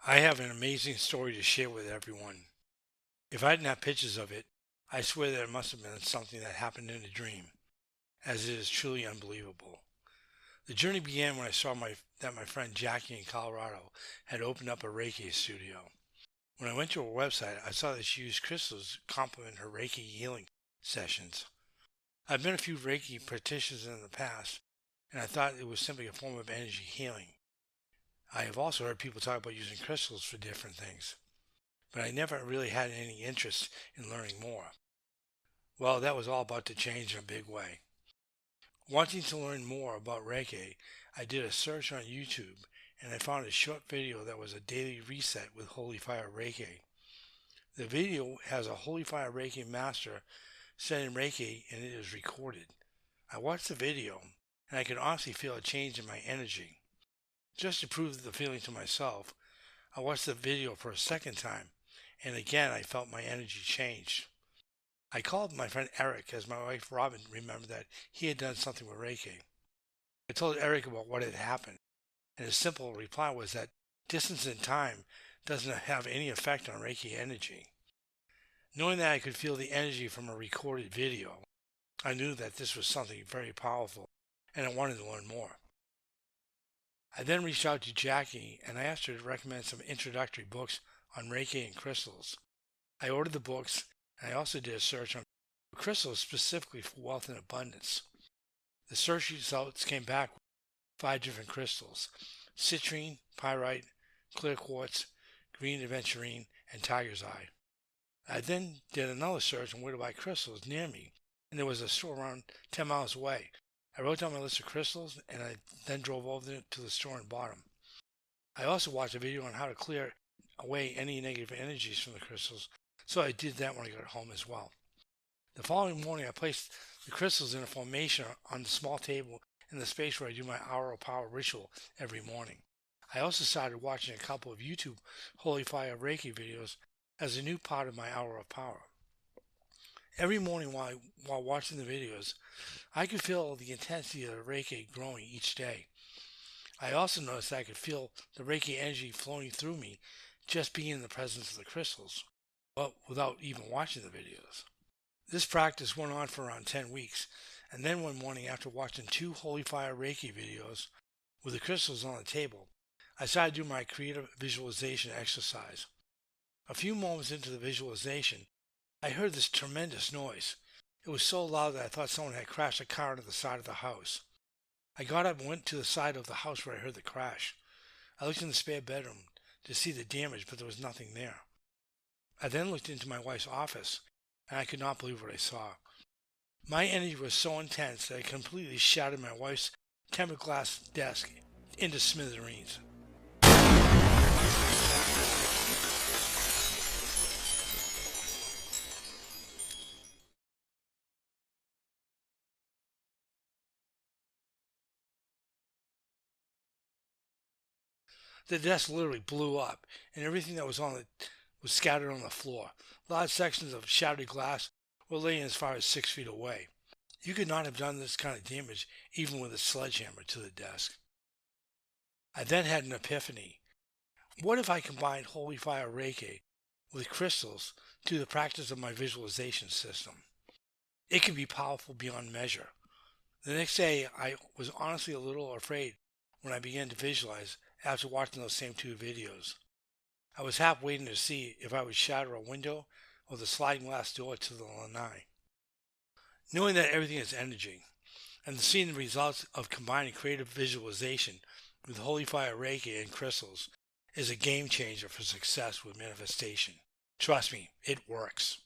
I have an amazing story to share with everyone. If I didn't have pictures of it, I swear that it must have been something that happened in a dream, as it is truly unbelievable. The journey began when I saw that my friend Jackie in Colorado had opened up a Reiki studio. When I went to her website, I saw that she used crystals to complement her Reiki healing sessions. I've been a few Reiki practitioners in the past, and I thought it was simply a form of energy healing. I have also heard people talk about using crystals for different things, but I never really had any interest in learning more. Well, that was all about to change in a big way. Wanting to learn more about Reiki, I did a search on YouTube and I found a short video that was a daily reset with Holy Fire Reiki. The video has a Holy Fire Reiki master sending Reiki and it is recorded. I watched the video and I could honestly feel a change in my energy. Just to prove the feeling to myself, I watched the video for a second time and again I felt my energy change. I called my friend Eric as my wife Robin remembered that he had done something with Reiki. I told Eric about what had happened, and his simple reply was that distance and time doesn't have any effect on Reiki energy. Knowing that I could feel the energy from a recorded video, I knew that this was something very powerful, and I wanted to learn more. I then reached out to Jackie and I asked her to recommend some introductory books on Reiki and crystals. I ordered the books and I also did a search on crystals specifically for wealth and abundance. The search results came back with 5 different crystals: citrine, pyrite, clear quartz, green aventurine, and tiger's eye. I then did another search on where to buy crystals near me, and there was a store around 10 miles away. I wrote down my list of crystals and I then drove over to the store and bought them. I also watched a video on how to clear away any negative energies from the crystals, so I did that when I got home as well. The following morning, I placed the crystals in a formation on the small table in the space where I do my hour of power ritual every morning. I also started watching a couple of YouTube Holy Fire Reiki videos as a new part of my hour of power. Every morning while watching the videos, I could feel the intensity of the Reiki growing each day. I also noticed that I could feel the Reiki energy flowing through me just being in the presence of the crystals, but without even watching the videos. This practice went on for around 10 weeks, and then one morning after watching 2 Holy Fire Reiki videos with the crystals on the table, I started doing my creative visualization exercise. A few moments into the visualization, I heard this tremendous noise. It was so loud that I thought someone had crashed a car into the side of the house. I got up and went to the side of the house where I heard the crash. I looked in the spare bedroom to see the damage, but there was nothing there. I then looked into my wife's office, and I could not believe what I saw. My energy was so intense that it completely shattered my wife's tempered glass desk into smithereens. The desk literally blew up, and everything that was on it was scattered on the floor. Large sections of shattered glass were laying as far as 6 feet away. You could not have done this kind of damage even with a sledgehammer to the desk. I then had an epiphany. What if I combined Holy Fire Reiki with crystals to the practice of my visualization system? It can be powerful beyond measure. The next day, I was honestly a little afraid when I began to visualize after watching those same 2 videos. I was half waiting to see if I would shatter a window or the sliding glass door to the lanai. Knowing that everything is energy, and seeing the results of combining creative visualization with Holy Fire Reiki and crystals is a game changer for success with manifestation. Trust me, it works.